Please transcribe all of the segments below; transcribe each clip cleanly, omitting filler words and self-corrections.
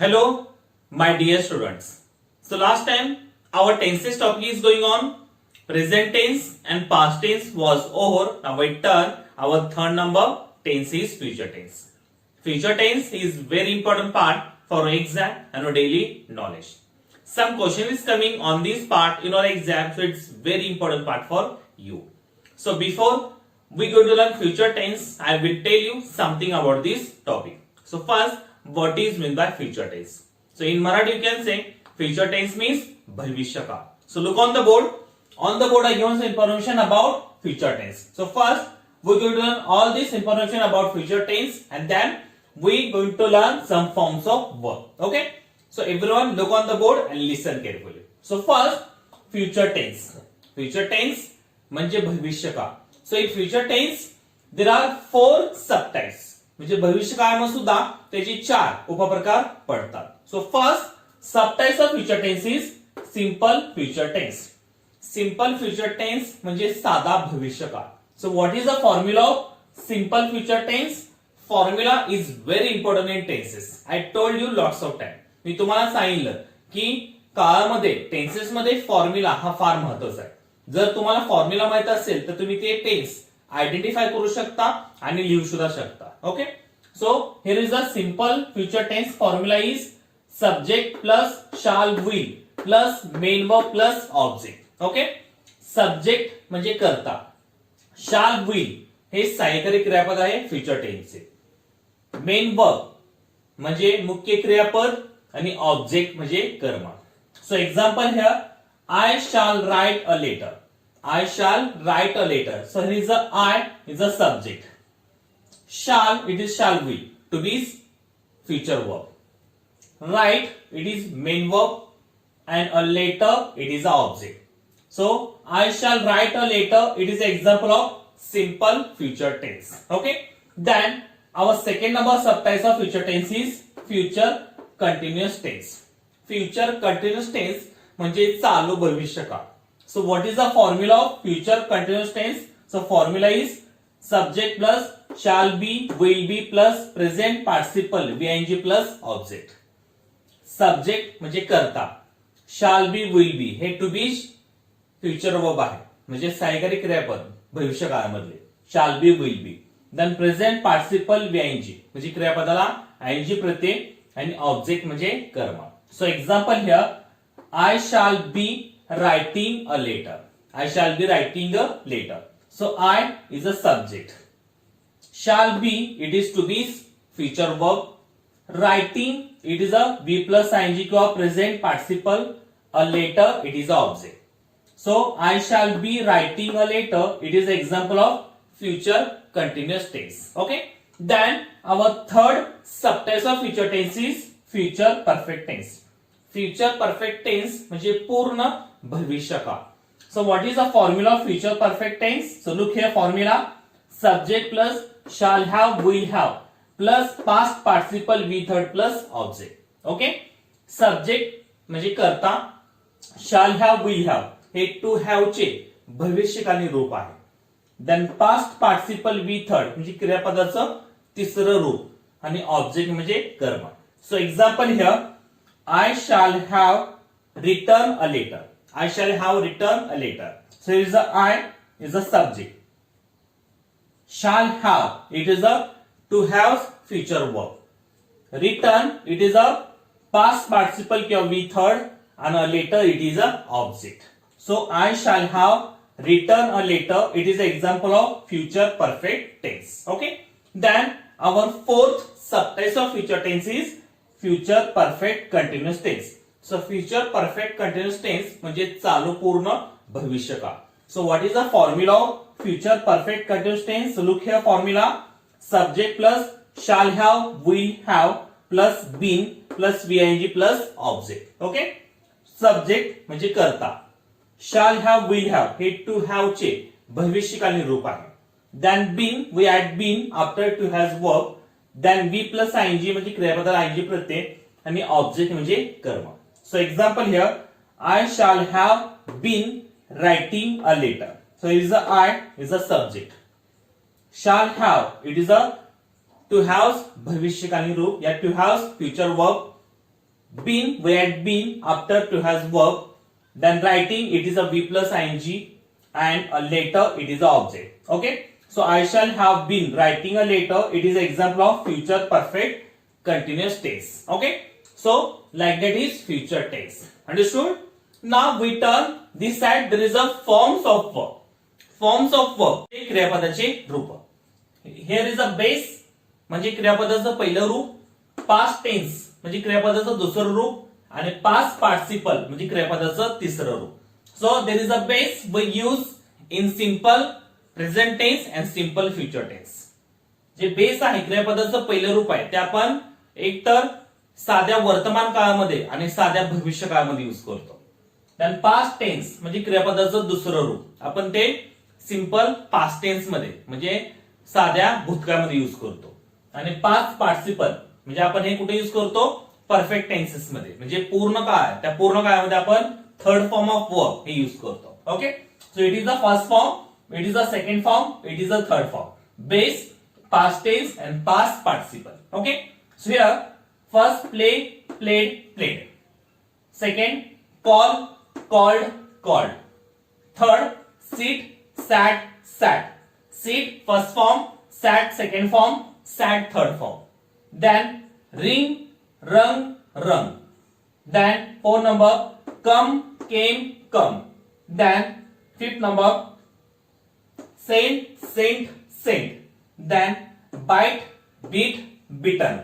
Hello, my dear students. So last time our tenses topic is going on. Present tense and past tense was over. Now we turn our third number tense is future tense. Future tense is very important part for exam and our daily knowledge. Some question is coming on this part in our exam, so it's very important part for you. So before we go to learn future tense, I will tell you something about this topic. So first, what is meant by future tense? So in Marathi you can say future tense means bhavishya ka. So look on the board. On the board I given some information about future tense. So first we are going to learn all this information about future tense and then we are going to learn some forms of verb. Okay. So everyone look on the board and listen carefully. So first future tense. Future tense म्हणजे भविष्य काळ. So in future tense there are 4 subtypes. म्हणजे भविष्य काळामध्ये सुद्धा त्याची 4 उपप्रकार पडतात. So first subtypes of future tense is simple future tense. Simple future tense म्हणजे साधा भविष्य काळ. So what is the formula of simple future tense? Formula is very important in tenses. I told you lots of time. मी तुम्हाला सांगितलं की काळामध्ये tenses मध्ये formula हा फार महत्त्वाचा आहे. जर तुम्हाला फॉर्म्युला माहित असेल तर तुम्ही ते टेन्स आयडेंटिफाय करू शकता आणि लिहू सुद्धा शकता. Okay. So here is a simple future tense formula is subject plus shall will plus main verb plus object. Okay. Subject म्हणजे कर्ता, शाल विल हे सहाय्यकारी क्रियापद आहे फ्युचर टेन्सचे. मेन वर्ब म्हणजे मुख्य क्रियापद आणि ऑब्जेक्ट म्हणजे कर्म. So example here I shall write a letter. I shall write a letter. So here is I is a subject. Shall, it is shall be. To be is future verb. Write, it is main verb. And a letter, it is a object. So I shall write a letter. It is an example of simple future tense. Okay. Then our second number subtypes of future tense is future continuous tense. Future continuous tense म्हणजे चालू भविष्य काळ. So what is the formula of future continuous tense? So formula is subject plus shall be will be plus present participle VING plus object. Subject म्हणजे कर्ता, shall be will be हे to be future verb आहे म्हणजे सहाय्यकारी क्रियापद भविष्य काळामधले shall be will be. Then present participle VING म्हणजे क्रियापदाला ING प्रत्यय आणि ऑब्जेक्ट म्हणजे कर्म. So example here I shall be writing a letter. I shall be writing a letter. So I is a subject. Shall be, it is to be future verb. Writing, it is a be plus ING or present participle. A letter, it is a object. So I shall be writing a letter. It is example of future continuous tense. Okay. Then our third subtype of future tense is future perfect tense. Future perfect tense म्हणजे पूर्ण भविष्य काळ. So what is the formula of future perfect tense? So look here formula subject plus shall have will have plus past participle with third plus object. Okay. Subject म्हणजे कर्ता, shall have will have हे to have चे भविष्यकालीन रूप आहे. Then past participle with third म्हणजे क्रियापदाचं तिसरं रूप आणि ऑब्जेक्ट म्हणजे कर्म. So example here I shall have written a letter. I shall have written a letter. So here is a I is a subject. Shall have, it is a to have future verb. Written, it is a past participle of V third and a letter, it is a object. So I shall have written a letter. It is an example of future perfect tense. Okay. Then our fourth subtype of future tense is future perfect continuous tense. So future perfect continuous tense म्हणजे चालू पूर्ण भविष्य काळ. So what is the formula of future perfect continuous tense? Look here formula subject plus shall have will have plus been plus VING plus object. Okay. Subject म्हणजे कर्ता, shall have will have हे to have चे भविष्यकालीन रूप आहे. Then been we add been after to has verb. Then be plus ING म्हणजे क्रियापदाला ING प्रत्यय आणि ऑब्जेक्ट म्हणजे कर्म. So example here I shall have been writing a letter. So is a I is a subject. Shall have it is a to have भविष्यकालीन रूप या to have future verb been, we add been after to has verb. Then writing, it is a be plus ing, and a letter, it is a object. Okay. So I shall have been writing a letter. It is an example of future perfect continuous tense. Okay. So like that is future tense. Understood? Now we turn this side. There is a forms of verb. Forms of verb. क्रियापदाचे रूप. Here is a base म्हणजे क्रियापदाचं पहिलं रूप. Past tense म्हणजे क्रियापदाचं दुसरं रूप. आणि past participle म्हणजे क्रियापदाचं तिसरं रूप. So there is a base we use in simple present tense and simple future tense. J base आहे क्रियापदाचं पहिलं रूप आहे ते आपण एकतर साध्या वर्तमान काळामध्ये आणि साध्या भविष्य काळामध्ये यूज करतो. देन पास्ट टेन्स म्हणजे क्रियापदाचं दुसरं रूप आपण ते सिंपल पास्ट टेन्स मध्ये म्हणजे साध्या भूतकाळामध्ये यूज करतो. आणि पास्ट पार्टिसिपल म्हणजे आपण हे कुठे यूज करतो परफेक्ट टेन्सेस मध्ये म्हणजे पूर्ण काळ त्या पूर्ण काळामध्ये आपण थर्ड फॉर्म ऑफ वर्ब हे यूज करतो. Okay. So it is the first form, it is the second form, it is the third form. Base, past tense and past participle. Okay. So here first play, played, played. Second call, called, called. Third sit, sat, sat. Sit first form, sat second form, sat third form. Then ring, rung, rung. Then fourth number come, came, come. Then fifth number sent, sent, sent. Then bite, beat, bitten.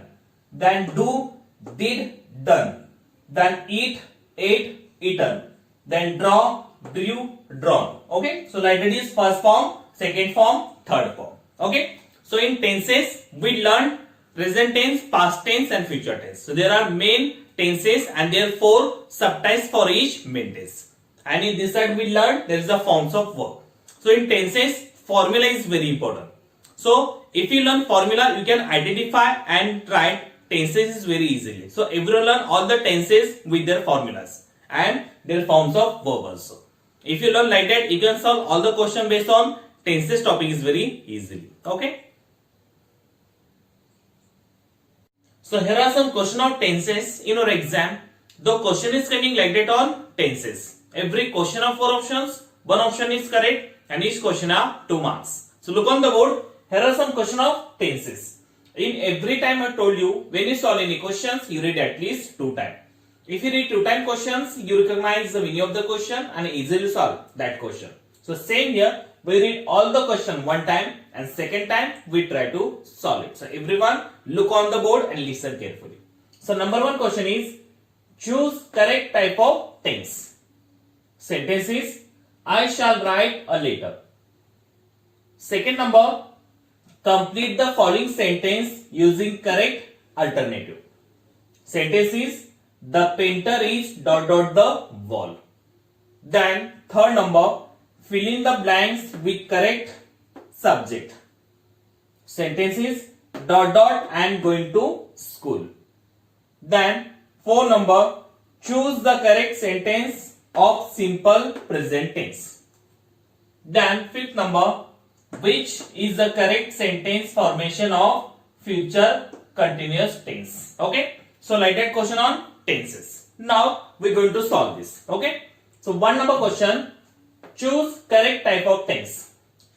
Then do, did, done. Then eat, ate, eaten. Then draw, drew, drawn. Okay. So like that is first form, second form, third form. Okay. So in tenses we learned present tense, past tense and future tense. So there are main tenses and there are 4 subtypes for each main tense. And in this side we learned there is a forms of verb. So in tenses formula is very important. So if you learn formula you can identify and write tenses is very easily. So everyone learn all the tenses with their formulas and their forms of verb also. If you learn like that you can solve all the question based on tenses topic is very easily. Okay. So here are some question of tenses in your exam. The question is coming like that on tenses. Every question of 4 options, one option is correct. And each question are 2 marks. So look on the board. Here are some question of tenses. In every time I told you, when you solve any questions, you read at least 2 times. If you read 2 times questions, you recognize the meaning of the question and easily solve that question. So same here, we read all the question 1 time and second time we try to solve it. So everyone look on the board and listen carefully. So number 1 question is, choose correct type of tense. Sentence is, I shall write a letter. Second number, complete the following sentence using correct alternative. Sentence is, the painter is ... the wall. Then third number, fill in the blanks with correct subject. Sentence is, ... and going to school. Then fourth number, choose the correct sentence of simple present tense. Then fifth number, which is the correct sentence formation of future continuous tense. Okay. So like that question on tenses. Now we are going to solve this. Okay. So 1 number question, choose correct type of tense.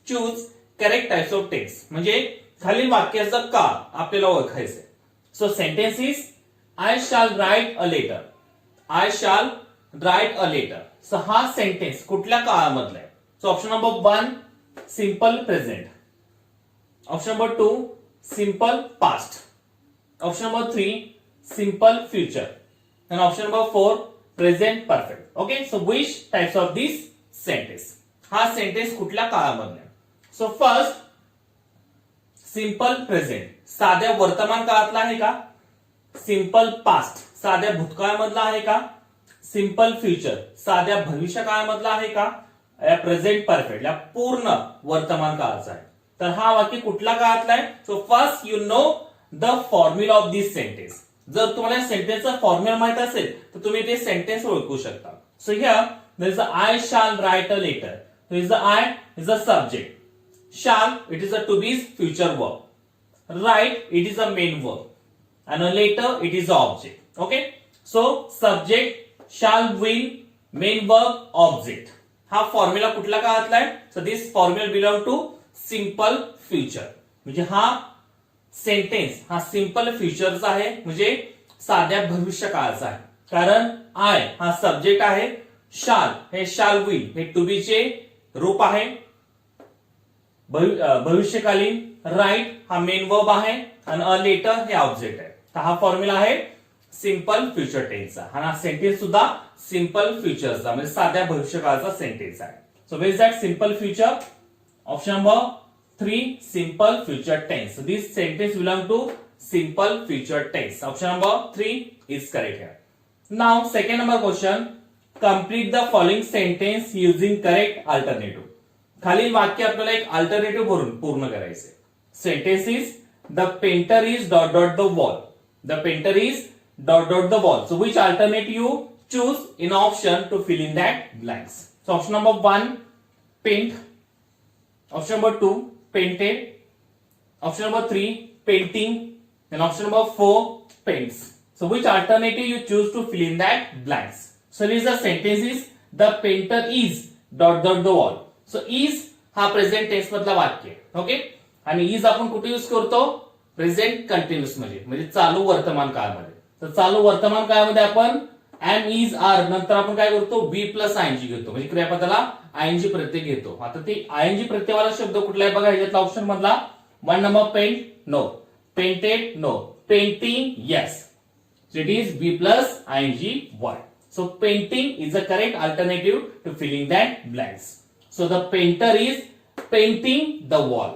Choose correct types of tense. म्हणजे खालील वाक्याचं का आपल्याला ओळखायचं. So sentence is, I shall write a letter. I shall write a letter. So हा sentence कुठल्या काळामधला आहे? So option number 1 simple present. Option number 2 simple past. Option number 3 simple future. And option number 4 present perfect. Okay. So which types of this sentence? हा sentence कुठल्या काळामधला आहे? So first simple present साध्या वर्तमान काळातला आहे का? सिंपल पास्ट साध्या भूतकाळामधला आहे का? सिंपल फ्युचर साध्या भविष्य काळामधला आहे का? या प्रेझेंट परफेक्ट या पूर्ण वर्तमान काळाचा आहे. तर हा वाक्य कुठल्या काळातला आहे? So first you know the formula of this sentence. जर तुम्हाला सेंटेन्सचा फॉर्म्युला माहित असेल तर तुम्ही ते सेंटेन्स ओळखू शकता. So here there is I shall write a letter. So is the I is a subject. Shall it is a to be future verb. Write it is a main verb. And a letter it is an object. Okay. So subject shall will main verb object हा formula कुठल्या काळातला आहे? So this formula belong to simple future. म्हणजे हा sentence हा simple फ्युचरचा आहे, म्हणजे साध्या भविष्य काळाचा आहे. कारण आय हा सब्जेक्ट आहे, शाल हे शाल विल हे टू बी चे रूप आहे, भविष्यकालीन राईट हा मेन वर्ब आहे आणि अ लेटर हे ऑब्जेक्ट आहे. तर हा फॉर्म्युला आहे सिंपल फ्युचर टेन्सचा. हा सेंटेन्स सुद्धा सिंपल फ्युचरचा म्हणजे साध्या भविष्यकाळाचा सेंटेन्स आहे. So where is that simple future? Option number 3 simple future tense. This sentence belong to simple future tense. Option number 3 is correct here. Now second number question, complete the following sentence using correct alternative. खालील वाक्य आपल्याला एक alternative भरून पूर्ण करायचे. Sentence is the painter is dot dot the wall. The painter is dot dot the wall. So which alternative you choose in option to fill in that blanks? So option number 1 paint. Option number 2 painted. Option number 3 painting. And option number 4 paints. So which alternative you choose to fill in that blanks? So here is the sentence is the painter is dot dot the wall. So is हा present tense मधला वाक्य. Okay. आणि is आपण कुठे use करतो? Present continuous मध्ये म्हणजे चालू वर्तमान काळामध्ये. तर चालू वर्तमान काळामध्ये आपण am is are नंतर आपण काय करतो? be प्लस ing घेतो म्हणजे क्रियापदाला ing प्रत्यय घेतो. आता ते ing प्रत्ययवाला शब्द कुठला आहे बघा ह्याच्यातला ऑप्शन मधला. 1 number paint no. Painted? No. Painting? Yes. So it is B plus ing Y. So painting is the correct alternative to filling that blanks. So the painter is painting the wall.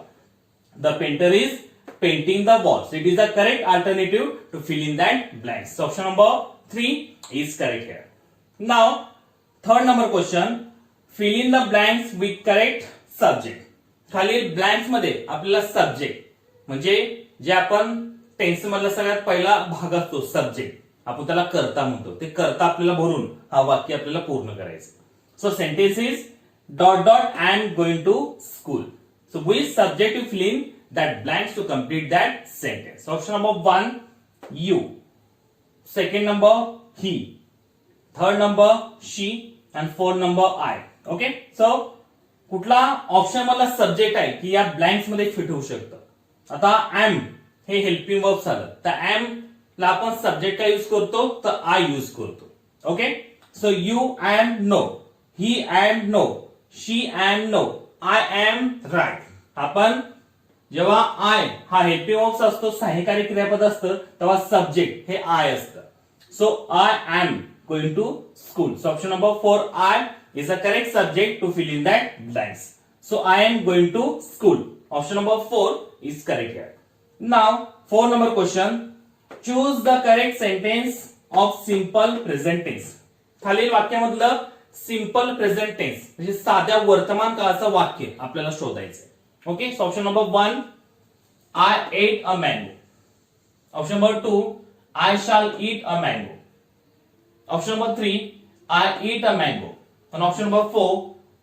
The painter is painting the wall. So it is the correct alternative to fill in that blanks. So option number 3 is correct here. Now third number question, fill in the blanks with correct subject. खालील blanks मध्ये आपल्याला subject म्हणजे जे आपण tense मधला सगळ्यात पहिला भाग असतो सब्जेक्ट आपण त्याला कर्ता म्हणतो. ते कर्ता आपल्याला भरून हा वाक्य आपल्याला पूर्ण करायचं. So sentence is dot dot and going to school. So which subject you fill in that blanks to complete that sentence? Option number 1 you. Second number he. Third number she and fourth number I. Okay. So कुठला option मधला subject आहे की या blanks मध्ये fit होऊ शकतं? आता M हे helping verb झालं. तर एम ला आपण सब्जेक्ट काय यूज करतो? तर आय यूज करतो. Okay. So you am no. He am no. She am no. I am right. आपण जेव्हा आय हा हेल्पिंग वर्ब असतो सहाय्यकारी क्रियापद असतं तेव्हा सब्जेक्ट हे आय असतं. So I am going to school. So option number 4 I is the correct subject to fill in that blanks. So I am going to school. Option number 4 is correct here. Now 4 number question, choose the correct sentence of simple present tense. खालील वाक्यामधलं simple present tense म्हणजे साध्या वर्तमान काळाचं वाक्य आपल्याला शोधायचं. Okay. So option number 1 I ate a mango. Option number 2 I shall eat a mango. Option number 3 I eat a mango. And option number 4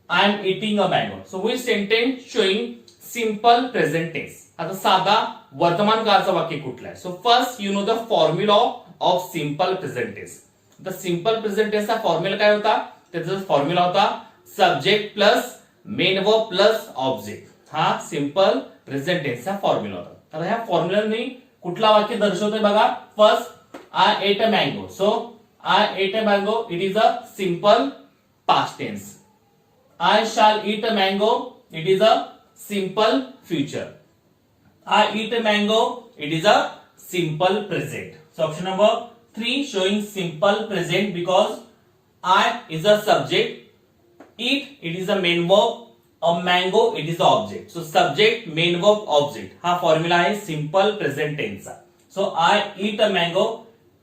I am eating a mango. So which sentence showing simple present tense? आता साधा वर्तमान काळाचं वाक्य कुठलं आहे? So first you know the formula of simple present tense. The simple present टेन्सचा formula काय होता? त्याचा फॉर्म्युला होता subject plus main verb plus object. हा सिंपल प्रेझेंट टेन्सचा फॉर्म्युला होता. आता ह्या फॉर्म्युलाने कुठला वाक्य दर्शवतोय बघा. First I ate a mango. So I ate a mango it is a simple past tense. I shall eat a mango. It is a simple future. I eat a mango. It is a simple present. So option number 3 showing simple present because I is a subject. Eat it is a main verb. A mango it is the object. So subject main verb object. हा formula आहे simple present tense चा. So I eat a mango.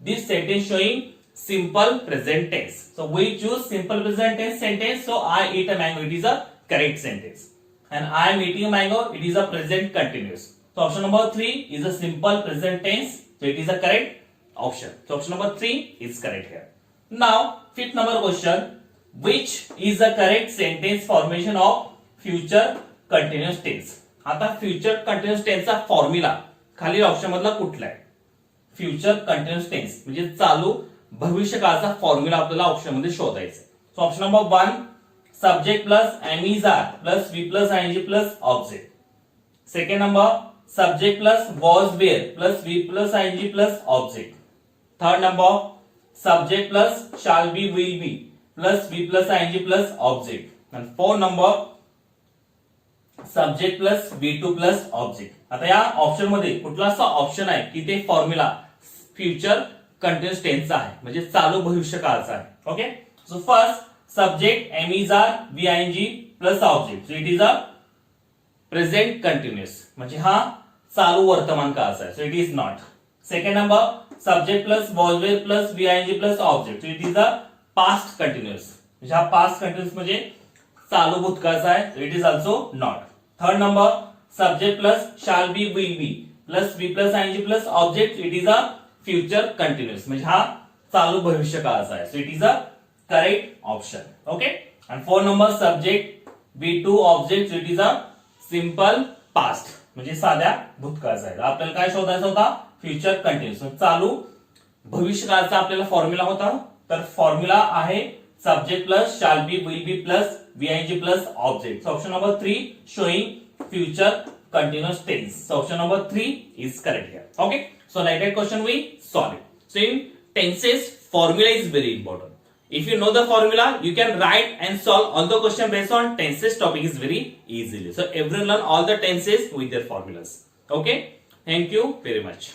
This sentence showing simple present tense. So we choose simple present tense sentence. So I eat a mango. It is a correct sentence. And I am eating a mango. It is a present continuous. So option number 3 is a simple present tense. So it is a correct option. So option number 3 is correct here. Now fifth number question. Which is the correct sentence formation of future continuous tense? आता future continuous tense चा formula खालील option मधला कुठला आहे? Future continuous tense म्हणजे चालू भविष्यकाळाचा formula आपल्याला option मध्ये शोधायचा आहे. So option number 1 subject plus am is are plus V plus ING plus object. Second number subject plus was were plus V plus ING plus object. Third number subject plus shall be will be plus V plus ING plus object. आणि fourth number subject plus V2 plus object. आता या option मध्ये कुठला असा option आहे की ते formula future continuous टेन्सचा आहे, म्हणजे चालू भविष्य काळाचा आहे. Okay, so first subject am is are V ING plus object, so it is a present continuous, म्हणजे हा चालू वर्तमान काळाचा आहे, so it is not. Second number subject plus was were plus V ING plus object, so it is a past continuous, म्हणजे हा past continuous म्हणजे चालू भूतकाळाचा आहे, so it is also not. Third number subject plus shall be will be plus V plus ING plus object, it is a future continuous, म्हणजे हा चालू भविष्य काळाचा आहे, so it is a correct option. Okay, आणि four number subject V2 object, so it is a simple past, म्हणजे साध्या भूतकाळाचा आहे. आपल्याला काय शोधायचा होता? फ्युचर कंटिन्युअस, चालू भविष्य काळाचा आपल्याला फॉर्म्युला होता, तर फॉर्म्युला आहे subject plus shall be will be plus VING plus object. Option number 3 showing future continuous tense. So option number 3 is correct here. Okay. So like that question we solve it. So in tenses formula is very important. If you know the formula, you can write and solve all the question based on tenses topic is very easily. So everyone learn all the tenses with their formulas. Okay. Thank you very much.